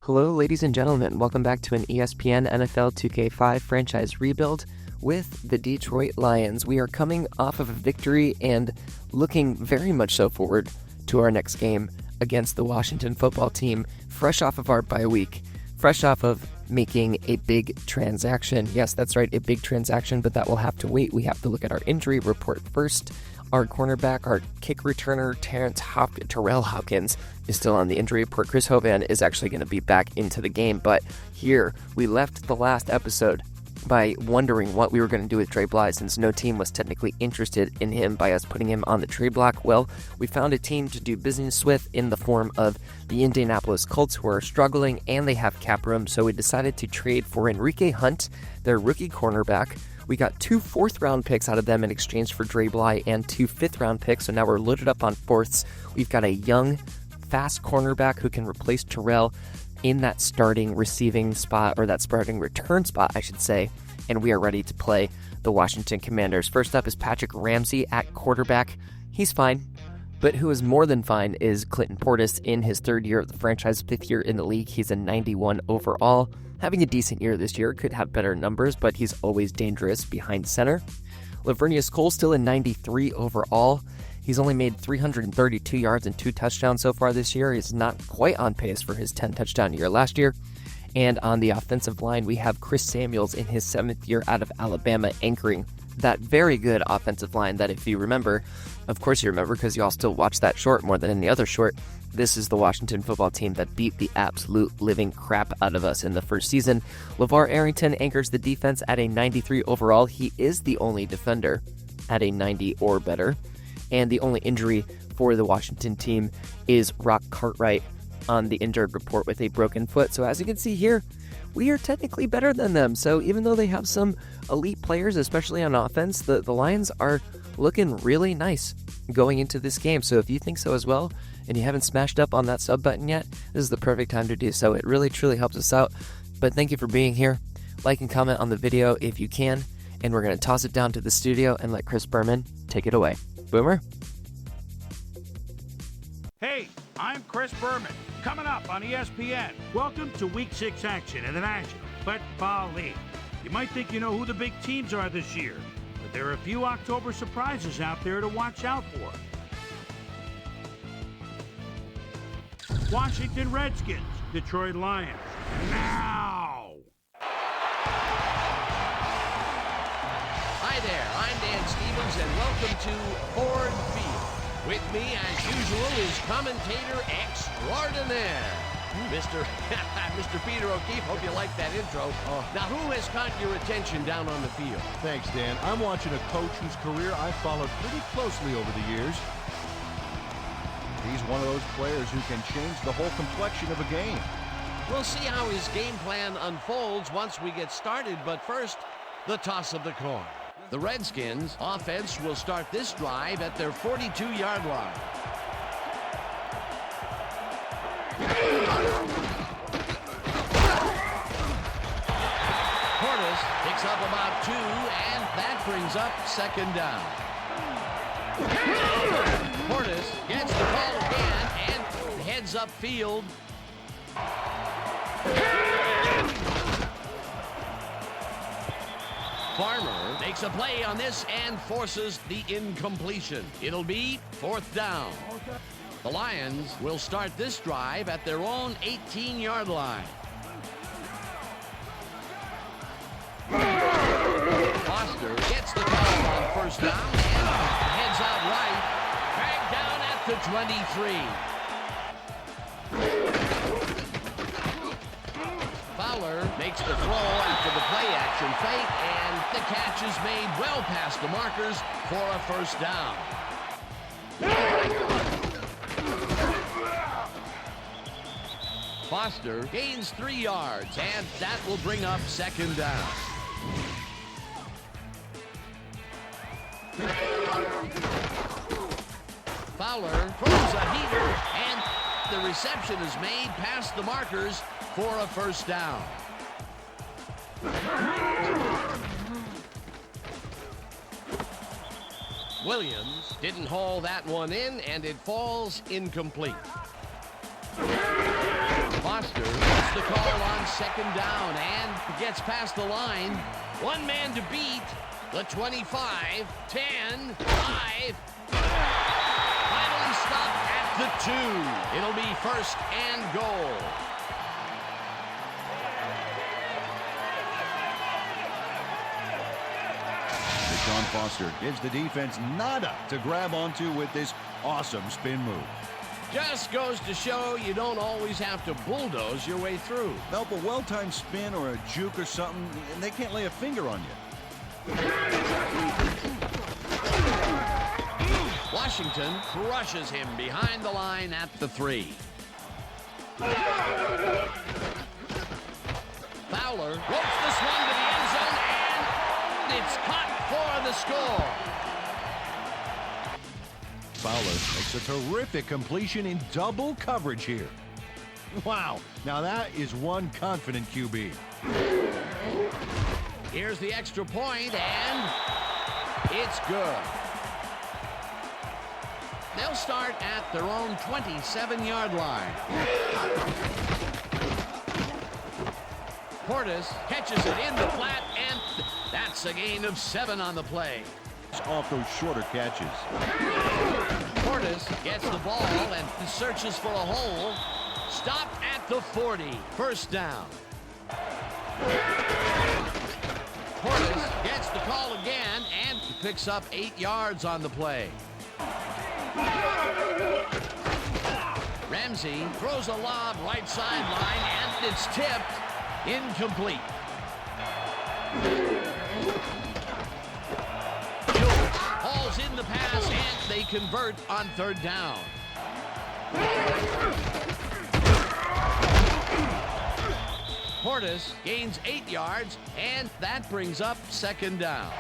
Hello, ladies and gentlemen. Welcome back to an ESPN NFL 2K5 franchise rebuild with the Detroit Lions. We are coming off of a victory and looking very much so forward to our next game against the Washington football team, fresh off of our bye week, fresh off of making a big transaction. Yes, that's right, a big transaction, but that will have to wait. We have to look at our injury report first. Our cornerback, our kick returner, Terrell Hopkins, is still on the injury report. Chris Hovan is actually going to be back into the game. But here, we left the last episode by wondering what we were going to do with Dre Bly, since no team was technically interested in him by us putting him on the trade block. Well, we found a team to do business with in the form of the Indianapolis Colts, who are struggling and they have cap room. So we decided to trade for Enrique Hunt, their rookie cornerback. We got 2 4th-round picks out of them in exchange for Dre Bly and 2 5th-round picks, so now we're loaded up on 4ths. We've got a young, fast cornerback who can replace Terrell in that starting receiving spot, or that starting return spot, I should say, and we are ready to play the Washington Commanders. First up is Patrick Ramsey at quarterback. He's fine, but who is more than fine is Clinton Portis in his 3rd year of the franchise, 5th year in the league. He's a 91 overall. Having a decent year this year, could have better numbers, but he's always dangerous behind center. Lavernius Cole still in 93 overall. He's only made 332 yards and 2 touchdowns so far this year. He's not quite on pace for his 10-touchdown year last year. And on the offensive line, we have Chris Samuels in his 7th year out of Alabama, anchoring that very good offensive line that, if you remember, of course you remember because you all still watch that short more than any other short, this is the Washington football team that beat the absolute living crap out of us in the first season. LeVar Arrington anchors the defense at a 93 overall. He is the only defender at a 90 or better. And the only injury for the Washington team is Rock Cartwright on the injured report with a broken foot. So as you can see here, we are technically better than them. So even though they have some elite players, especially on offense, the Lions are looking really nice going into this game. So if you think so as well, and you haven't smashed up on that sub button yet, this is the perfect time to do so. It really, truly helps us out. But thank you for being here. Like and comment on the video if you can. And we're going to toss it down to the studio and let Chris Berman take it away. Boomer? Hey, I'm Chris Berman. Coming up on ESPN. Welcome to Week 6 action in the National Football League. You might think you know who the big teams are this year, but there are a few October surprises out there to watch out for. Washington Redskins, Detroit Lions. Now! Hi there, I'm Dan Stevens, and welcome to Ford Field. With me, as usual, is commentator extraordinaire, Mr. Peter O'Keefe. Hope you like that intro. Now, who has caught your attention down on the field? Thanks, Dan. I'm watching a coach whose career I've followed pretty closely over the years. He's one of those players who can change the whole complexion of a game. We'll see how his game plan unfolds once we get started, but first, the toss of the coin. The Redskins' offense will start this drive at their 42-yard line. Portis picks up about 2, and that brings up 2nd down. Portis gets the ball again and heads upfield. Farmer makes a play on this and forces the incompletion. It'll be 4th down. The Lions will start this drive at their own 18-yard line. Foster gets the ball on 1st down and heads out right. Dragged down at the 23. Fowler makes the throw after the play-action fake, and the catch is made well past the markers for a 1st down. Foster gains 3 yards, and that will bring up 2nd down. Fowler throws a heater, and the reception is made past the markers for a 1st down. Williams didn't haul that one in, and it falls incomplete. Foster gets the call on second down and gets past the line. One man to beat. The 25, 10, 5. Finally stopped at the 2. It'll be first and goal. Deshaun Foster gives the defense nada to grab onto with this awesome spin move. Just goes to show you don't always have to bulldoze your way through. Help a well-timed spin or a juke or something, and they can't lay a finger on you. Washington crushes him behind the line at the 3. Fowler ropes this one to the end zone, and it's caught for the score. Fowler makes a terrific completion in double coverage here. Wow, now that is one confident QB. Here's the extra point, and it's good. They'll start at their own 27-yard line. Portis catches it in the flat, and that's a gain of 7 on the play. Off those shorter catches. Portis gets the ball and searches for a hole. Stopped at the 40. First down. Portis gets the call again and picks up 8 yards on the play. Ramsey throws a lob right sideline, and it's tipped. Incomplete. Hauls in the pass, and they convert on third down. Portis gains 8 yards, and that brings up second down.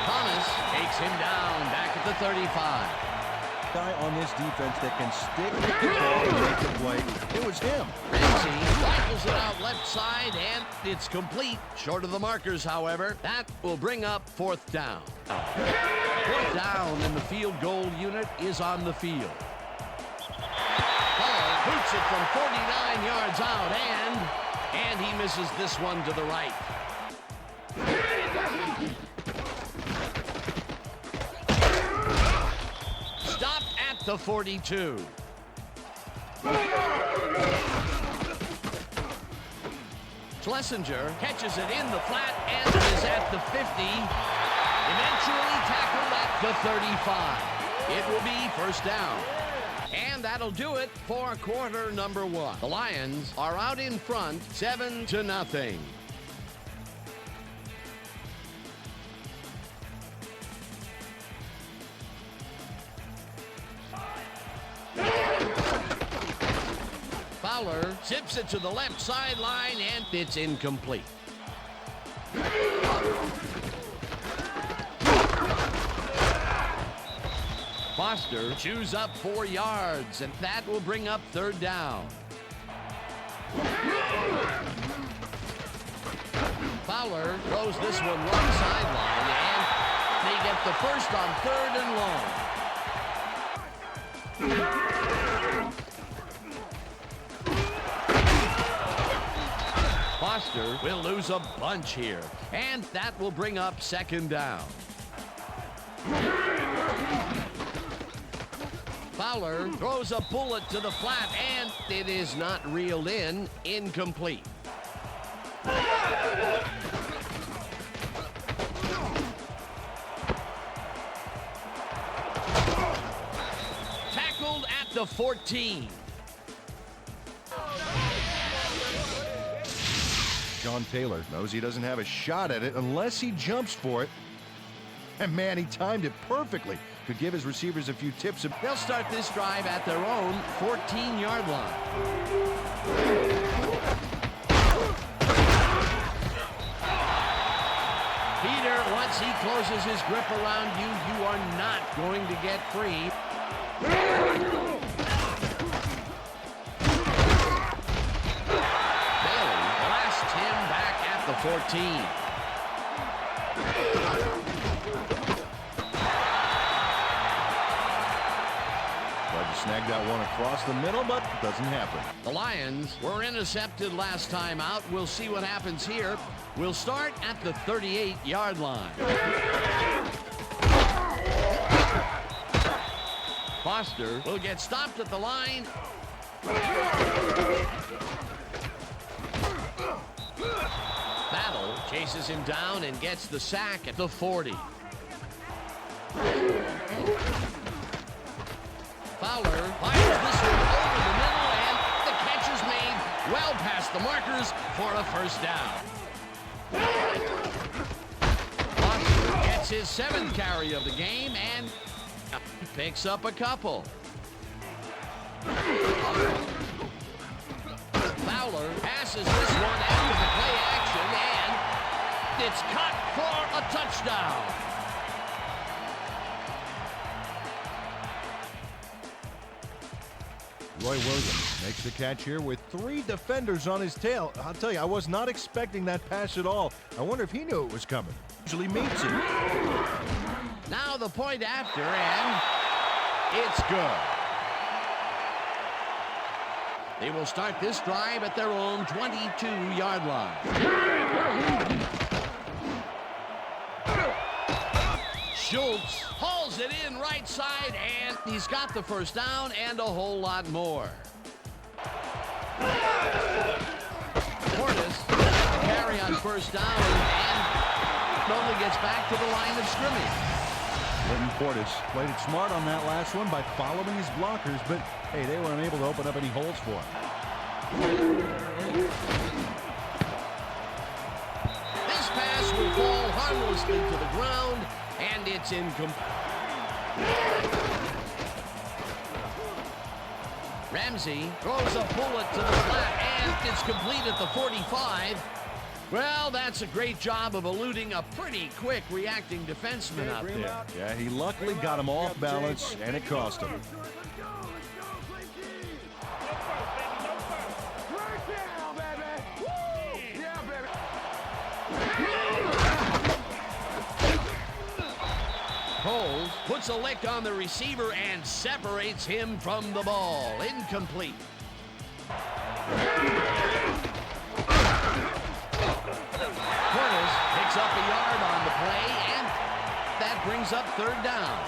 Thomas takes him down back at the 35. Guy on this defense that can stick with the ball and make the play. It was him. Ramsey rifles it out left side, and it's complete. Short of the markers, however. That will bring up fourth down. Fourth down, and the field goal unit is on the field. Hall boots it from 49 yards out, and he misses this one to the right. Stopped at the 42. Schlesinger catches it in the flat and is at the 50. Eventually tackled at the 35. It will be first down. And that'll do it for quarter number 1. The Lions are out in front 7-0. Fowler zips it to the left sideline, and it's incomplete. Foster chews up 4 yards, and that will bring up third down. Fowler throws this one right sideline, and they get the first on third and long. Foster will lose a bunch here, and that will bring up second down. Fowler throws a bullet to the flat, and it is not reeled in. Incomplete. Tackled at the 14. John Taylor knows he doesn't have a shot at it unless he jumps for it. And man, he timed it perfectly. Could give his receivers a few tips. They'll start this drive at their own 14-yard line. Peter, once he closes his grip around you, you are not going to get free. Bailey blasts him back at the 14. drag that one across the middle, but it doesn't happen. The Lions were intercepted last time out. We'll see what happens here. We'll start at the 38-yard line. Foster will get stopped at the line. Battle chases him down and gets the sack at the 40. Fowler fires this one over the middle, and the catch is made well past the markers for a first down. Foster gets his 7th carry of the game and picks up a couple. Fowler passes this one after the play action, and it's caught for a touchdown. Roy Williams makes the catch here with 3 defenders on his tail. I'll tell you, I was not expecting that pass at all. I wonder if he knew it was coming. Usually meets it. Now the point after, and it's good. They will start this drive at their own 22-yard line. Schultz hauls it in right side, and he's got the first down and a whole lot more. Portis carry on first down and only gets back to the line of scrimmage. Linton Portis played it smart on that last one by following his blockers, but hey, they were unable to open up any holes for him. This pass will fall harmlessly to the ground, and it's incomplete. Ramsey throws a bullet to the flat, and it's complete at the 45. Well, that's a great job of eluding a pretty quick reacting defenseman out there. Yeah, he luckily got him off balance, and it cost him. Coles puts a lick on the receiver and separates him from the ball. Incomplete. Portis picks up a yard on the play, and that brings up 3rd down.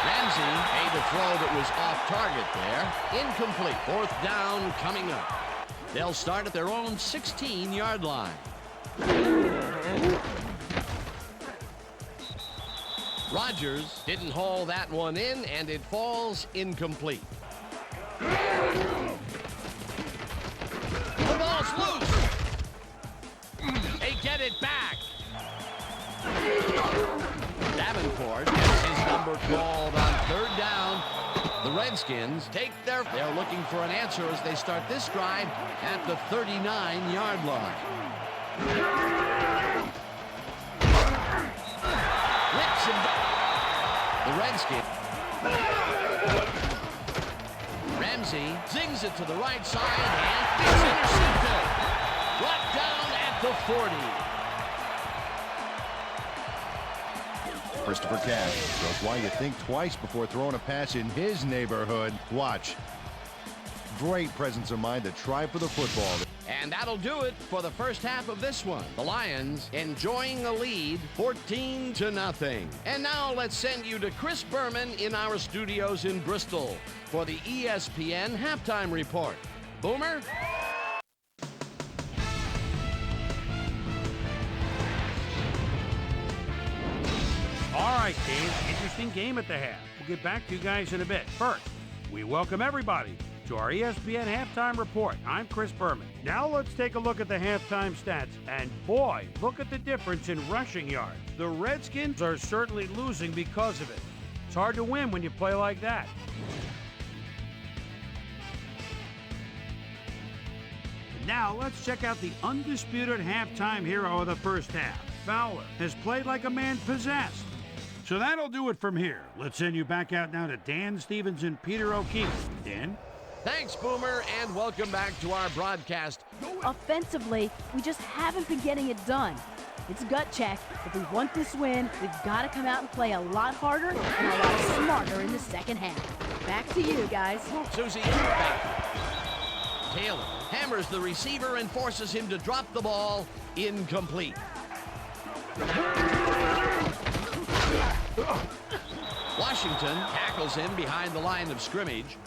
Ramsey made a throw that was off target there. Incomplete. 4th down coming up. They'll start at their own 16-yard line. Rodgers didn't haul that one in, and it falls incomplete. The ball's loose. They get it back. Davenport gets his number called on 3rd down. The Redskins they're looking for an answer as they start this drive at the 39-yard line. Whips him. The Redskins. Ramsey zings it to the right side, and it's intercepted. Brought down at the 40. Christopher Cash shows why you think twice before throwing a pass in his neighborhood. Watch. Great presence of mind to try for the football. And that'll do it for the first half of this one. The Lions enjoying a lead, 14-0. And now let's send you to Chris Berman in our studios in Bristol for the ESPN Halftime Report. Boomer? All right, Dave, interesting game at the half. We'll get back to you guys in a bit. First, we welcome everybody to our ESPN Halftime Report. I'm Chris Berman. Now let's take a look at the halftime stats. And boy, look at the difference in rushing yards. The Redskins are certainly losing because of it. It's hard to win when you play like that. And now let's check out the undisputed halftime hero of the first half. Fowler has played like a man possessed. So that'll do it from here. Let's send you back out now to Dan Stevens and Peter O'Keefe. Dan? Thanks, Boomer, and welcome back to our broadcast. Offensively, we just haven't been getting it done. It's a gut check. If we want this win, we've got to come out and play a lot harder and a lot smarter in the second half. Back to you, guys. Susie is back. Taylor hammers the receiver and forces him to drop the ball. Incomplete. Washington tackles him behind the line of scrimmage.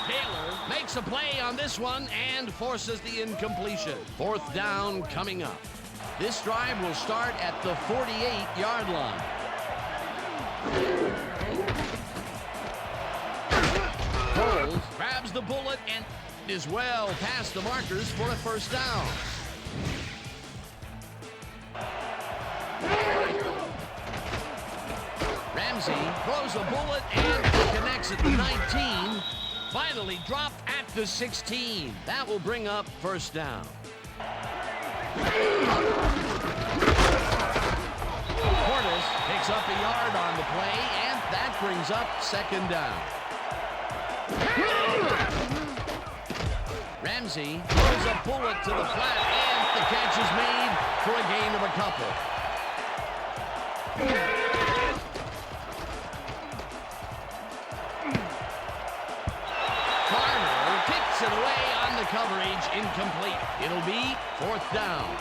Taylor makes a play on this one and forces the incompletion. 4th down coming up. This drive will start at the 48-yard line. Coles grabs the bullet and is well past the markers for a 1st down. Ramsey throws a bullet and connects at the 19. Finally dropped at the 16. That will bring up 1st down. Portis picks up a yard on the play, and that brings up 2nd down. Ramsey throws a bullet to the flat, and the catch is made for a gain of a couple. Farmer kicks it away on the coverage, incomplete. It'll be 4th down.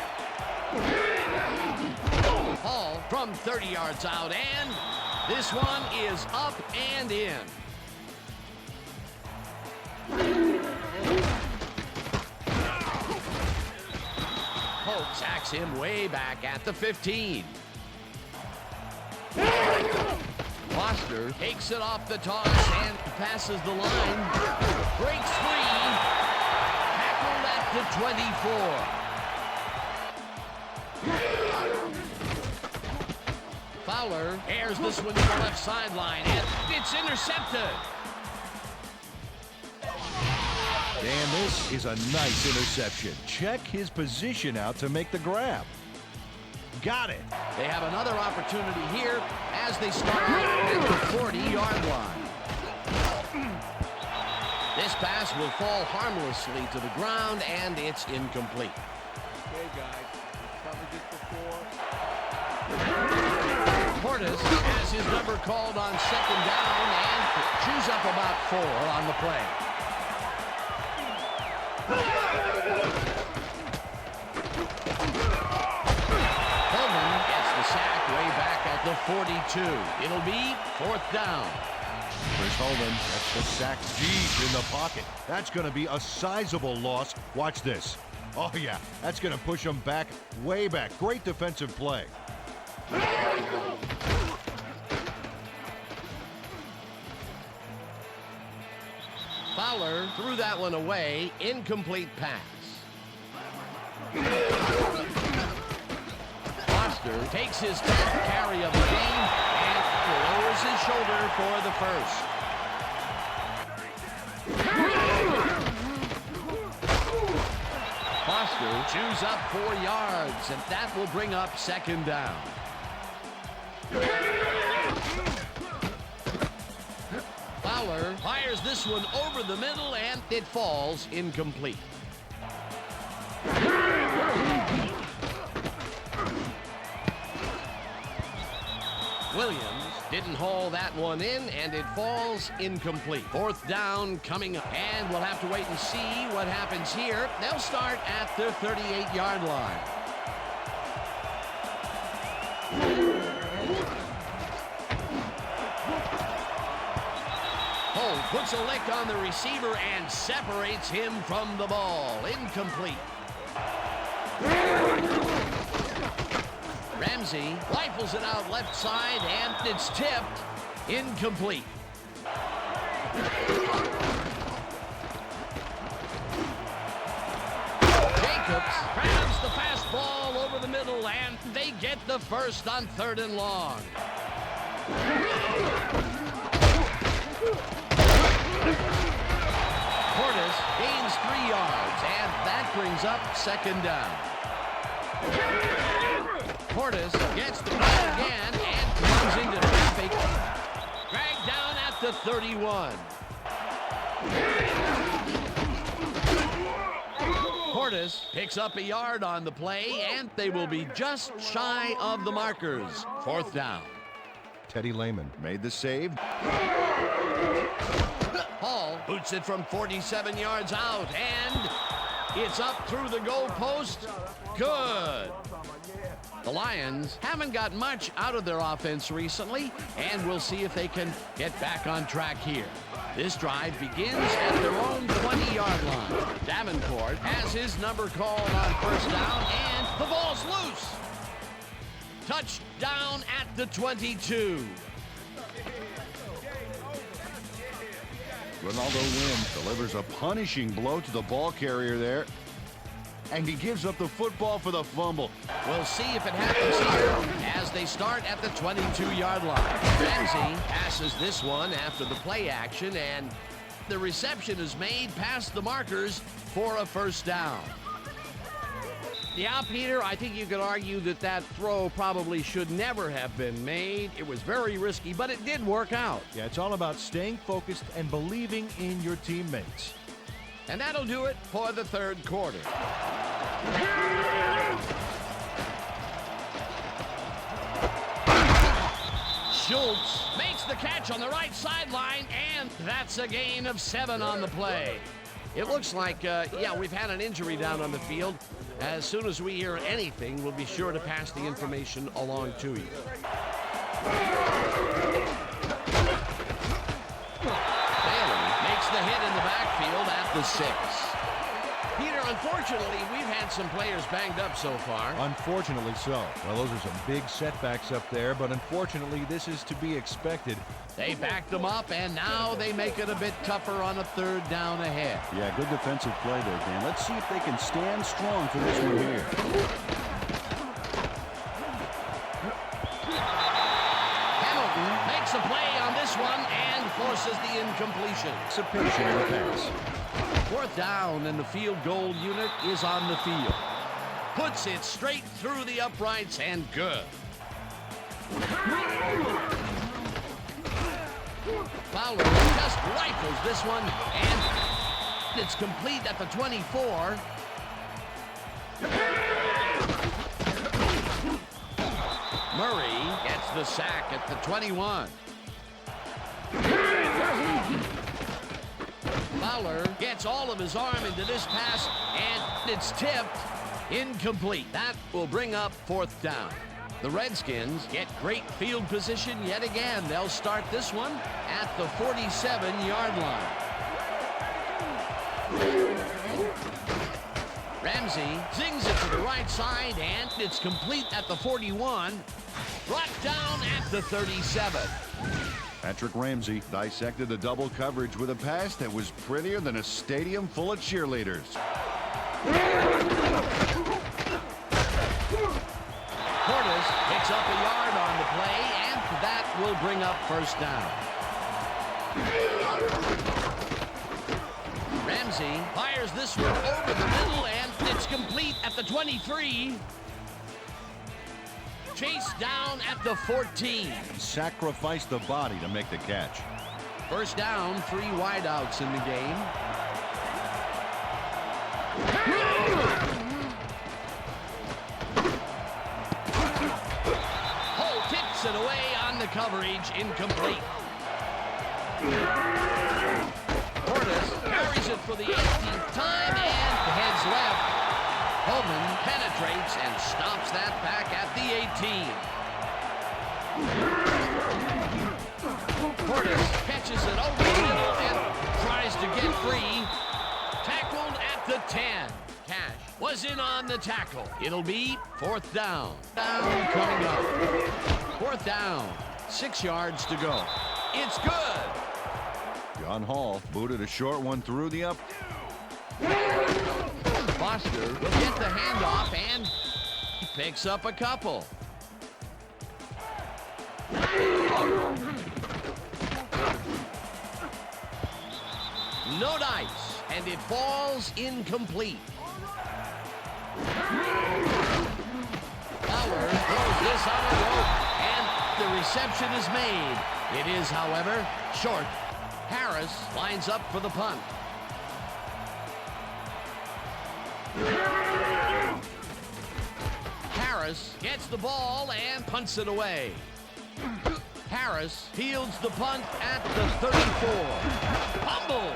Hall from 30 yards out, and this one is up and in. Hope sacks him way back at the 15. Foster takes it off the toss and passes the line. Breaks free. Tackled at the 24. Fowler airs this one to the left sideline, and it's intercepted. Dan, this is a nice interception. Check his position out to make the grab. Got it. They have another opportunity here as they start at the 40-yard line. This pass will fall harmlessly to the ground, and it's incomplete. Okay, guys, we've covered this before. Portis has his number called on 2nd down and chews up about 4 on the play. Coleman gets the sack way back at the 42. It'll be 4th down. Chris Holman, that's the sack deep in the pocket. That's going to be a sizable loss. Watch this. Oh, yeah, that's going to push him back, way back. Great defensive play. Fowler threw that one away. Incomplete pass. Foster takes his 10th carry of the game and lowers his shoulder for the 1st. Foster chews up 4 yards, and that will bring up 2nd down. Fowler fires this one over the middle, and it falls incomplete. Williams didn't haul that one in, and it falls incomplete. 4th down coming up, and we'll have to wait and see what happens here. They'll start at their 38-yard line. Holt puts a lick on the receiver and separates him from the ball. Incomplete. Ramsey rifles it out left side, and it's tipped. Incomplete. Jacobs grabs the fastball over the middle, and they get the 1st on 3rd and long. Portis gains 3 yards, and that brings up 2nd down. Portis gets the ball again and runs into traffic. Dragged down at the 31. Portis picks up a yard on the play, and they will be just shy of the markers. 4th down. Teddy Lehman made the save. Hall boots it from 47 yards out, and it's up through the goal post. Good. The Lions haven't got much out of their offense recently, and we'll see if they can get back on track here. This drive begins at their own 20-yard line. Davenport has his number called on 1st down, and the ball's loose. Touchdown at the 22. Ronaldo Wynn delivers a punishing blow to the ball carrier there. And he gives up the football for the fumble. We'll see if it happens here as they start at the 22-yard line. Ramsey passes this one after the play action, and the reception is made past the markers for a 1st down. Yeah, Peter, I think you could argue that that throw probably should never have been made. It was very risky, but it did work out. Yeah, it's all about staying focused and believing in your teammates. And that'll do it for the 3rd quarter. Schultz makes the catch on the right sideline, and that's a gain of 7 on the play. It looks like, we've had an injury down on the field. As soon as we hear anything, we'll be sure to pass the information along to you. Bailey makes the hit in the backfield at the 6. Peter, unfortunately, we've had some players banged up so far. Unfortunately so. Well, those are some big setbacks up there, but unfortunately, this is to be expected. They backed them up, and now they make it a bit tougher on a 3rd down ahead. Yeah, good defensive play there, Dan. Let's see if they can stand strong for this one here. Hamilton makes a play on this one and forces the incompletion. Anticipation of the pass. 4th down, and the field goal unit is on the field. Puts it straight through the uprights, and good. Fowler just rifles this one, and it's complete at the 24. Murray gets the sack at the 21. Fowler gets all of his arm into this pass, and it's tipped. Incomplete. That will bring up 4th down. The Redskins get great field position yet again. They'll start this one at the 47-yard line. Ramsey zings it to the right side, and it's complete at the 41. Brought down at the 37. Patrick Ramsey dissected the double coverage with a pass that was prettier than a stadium full of cheerleaders. Portis picks up a yard on the play, and that will bring up 1st down. Ramsey fires this one over the middle, and it's complete at the 23. Chased down at the 14. Sacrificed the body to make the catch. 1st down, 3 wideouts in the game. Hull tips it away on the coverage, incomplete. Portis carries it for the 18th time and heads left. Holman penetrates and stops that back at the 18. Portis catches it over the middle and tries to get free. Tackled at the 10. Cash was in on the tackle. It'll be 4th down. Down coming up. 4th down. 6 yards to go. It's good. John Hall booted a short one through the up. Foster will get the handoff, and he picks up a couple. No dice, and it falls incomplete. Fowler throws this on a rope, and the reception is made. It is, however, short. Harris lines up for the punt. Harris gets the ball and punts it away. Harris fields the punt at the 34. Fumble!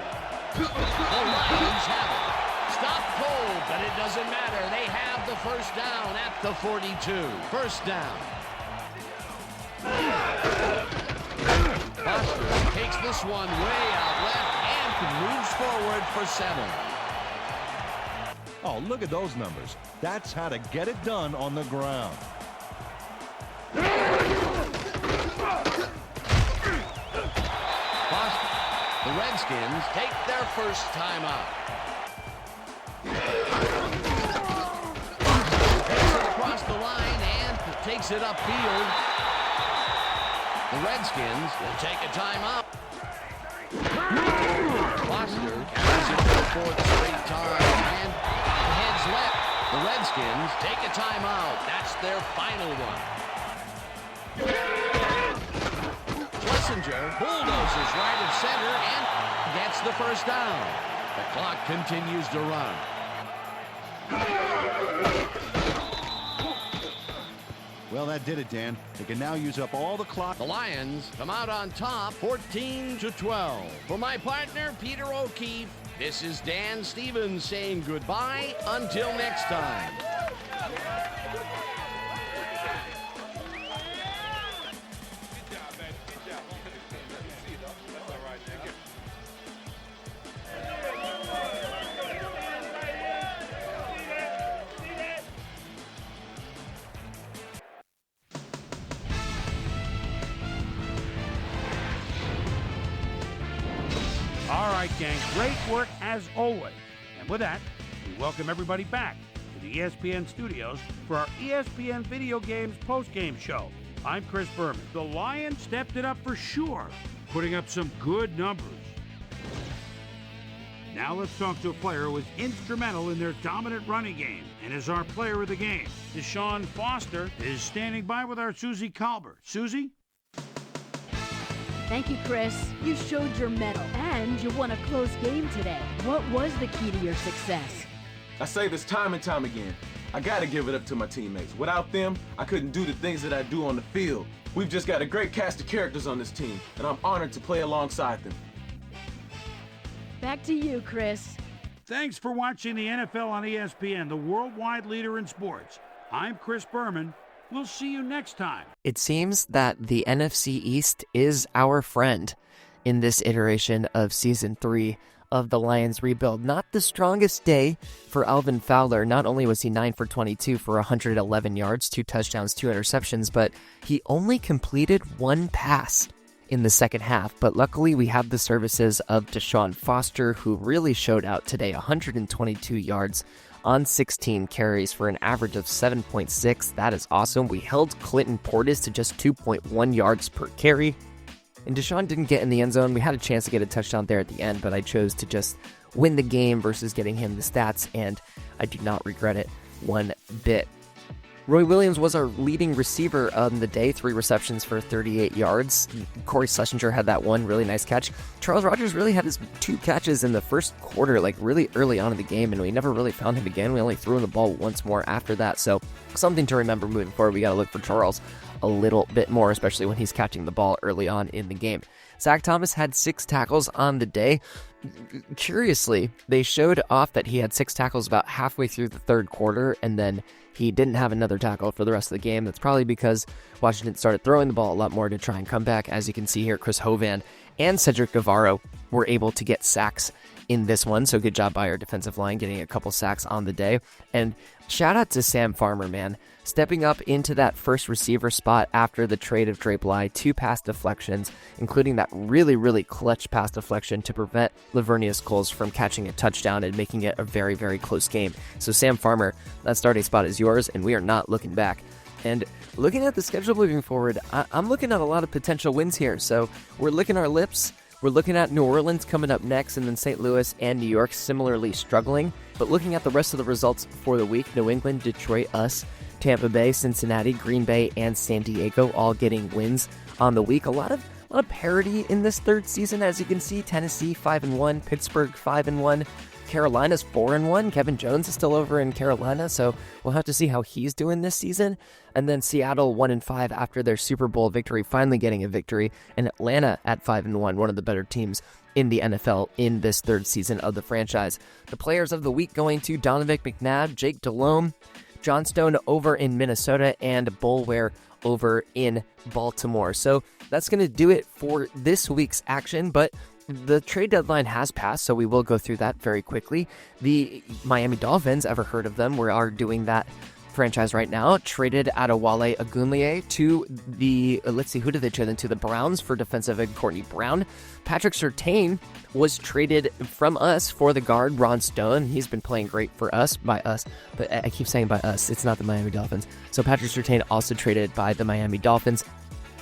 The Lions have it. Stop cold, but it doesn't matter. They have the first down at the 42. First down. Foster takes this one way out left and moves forward for 7. Oh, look at those numbers. That's how to get it done on the ground. Foster. The Redskins take their first time out. Takes it across the line and takes it upfield. The Redskins will take a timeout. Foster carries it for the 4th straight time and heads left. The Redskins take a timeout. That's their final one. Schlesinger bulldozes right at center and gets the first down. The clock continues to run. Well, that did it, Dan. They can now use up all the clock. The Lions come out on top 14-12. For my partner, Peter O'Keefe, this is Dan Stevens saying goodbye until next time. All right, gang, great work as always. And with that, we welcome everybody back to the ESPN studios for our ESPN Video Games postgame show. I'm Chris Berman. The Lions stepped it up for sure, putting up some good numbers. Now let's talk to a player who was instrumental in their dominant running game and is our player of the game. Deshaun Foster is standing by with our Susie Colbert. Susie? Thank you, Chris. You showed your mettle, and you won a close game today. What was the key to your success? I say this time and time again. I got to give it up to my teammates. Without them, I couldn't do the things that I do on the field. We've just got a great cast of characters on this team, and I'm honored to play alongside them. Back to you, Chris. Thanks for watching the NFL on ESPN, the worldwide leader in sports. I'm Chris Berman. We'll see you next time. It seems that the NFC East is our friend in this iteration of Season 3 of the Lions rebuild. Not the strongest day for Alvin Fowler. Not only was he 9 for 22 for 111 yards, 2 touchdowns, 2 interceptions, but he only completed 1 pass in the second half. But luckily, we have the services of Deshaun Foster, who really showed out today. 122 yards on 16 carries for an average of 7.6. That is awesome. We held Clinton Portis to just 2.1 yards per carry. And Deshaun didn't get in the end zone. We had a chance to get a touchdown there at the end, but I chose to just win the game versus getting him the stats, and I do not regret it one bit. Roy Williams was our leading receiver on the day, 3 receptions for 38 yards. Corey Schlesinger had that one really nice catch. Charles Rogers really had his 2 catches in the first quarter, like really early on in the game, and we never really found him again. We only threw him the ball once more after that, so something to remember moving forward. We got to look for Charles a little bit more, especially when he's catching the ball early on in the game. Zach Thomas had 6 tackles on the day. Curiously, they showed off that he had 6 tackles about halfway through the third quarter, and then he didn't have another tackle for the rest of the game. That's probably because Washington started throwing the ball a lot more to try and come back. As you can see here, Chris Hovan and Cedric Guevara were able to get sacks in this one, so good job by our defensive line getting a couple sacks on the day. And shout out to Sam Farmer, man, stepping up into that first receiver spot after the trade of Dre Bly. 2 pass deflections, including that really, really clutch pass deflection to prevent Lavernius Coles from catching a touchdown and making it a very, very close game. So Sam Farmer, that starting spot is yours, and we are not looking back. And looking at the schedule moving forward, I'm looking at a lot of potential wins here. So we're licking our lips. We're looking at New Orleans coming up next, and then St. Louis and New York similarly struggling. But looking at the rest of the results for the week, New England, Detroit, us, Tampa Bay, Cincinnati, Green Bay, and San Diego all getting wins on the week. A lot A lot of parity in this third season, as you can see. Tennessee 5-1, Pittsburgh 5-1, Carolina's 4-1. Kevin Jones is still over in Carolina, so we'll have to see how he's doing this season. And then Seattle 1-5 after their Super Bowl victory, finally getting a victory. And Atlanta at 5-1, one of the better teams in the NFL in this third season of the franchise. The players of the week going to Donovan McNabb, Jake Delhomme, Johnstone over in Minnesota, and Boulware over in Baltimore. So that's going to do it for this week's action, but the trade deadline has passed, so we will go through that very quickly. The Miami Dolphins, ever heard of them? We are doing that franchise right now, traded Adewale Ogunleye to the, let's see, who did they trade them to? The Browns for defensive end Courtney Brown. Patrick Surtain was traded from us for the guard Ron Stone. He's been playing great for us, by us, but I keep saying by us, it's not the Miami Dolphins. So Patrick Surtain also traded by the Miami Dolphins.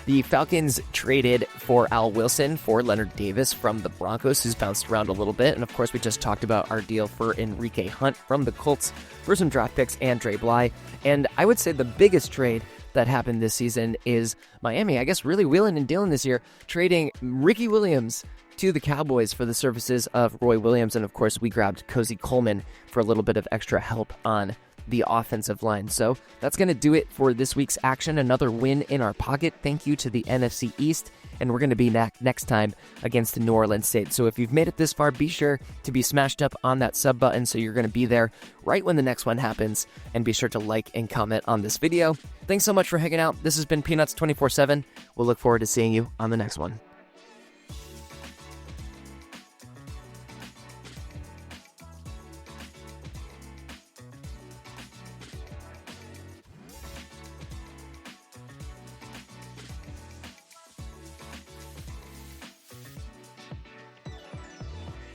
The Falcons traded for Al Wilson for Leonard Davis from the Broncos, who's bounced around a little bit. And of course, we just talked about our deal for Enrique Hunt from the Colts for some draft picks and Dre Bly. And I would say the biggest trade that happened this season is Miami, I guess, really wheeling and dealing this year, trading Ricky Williams to the Cowboys for the services of Roy Williams. And of course, we grabbed Cozy Coleman for a little bit of extra help on the offensive line. So that's going to do it for this week's action. Another win in our pocket. Thank you to the NFC East. And we're going to be next time against the New Orleans Saints. So if you've made it this far, be sure to be smashed up on that sub button so you're going to be there right when the next one happens. And be sure to like and comment on this video. Thanks so much for hanging out. This has been Peanuts 24/7. We'll look forward to seeing you on the next one.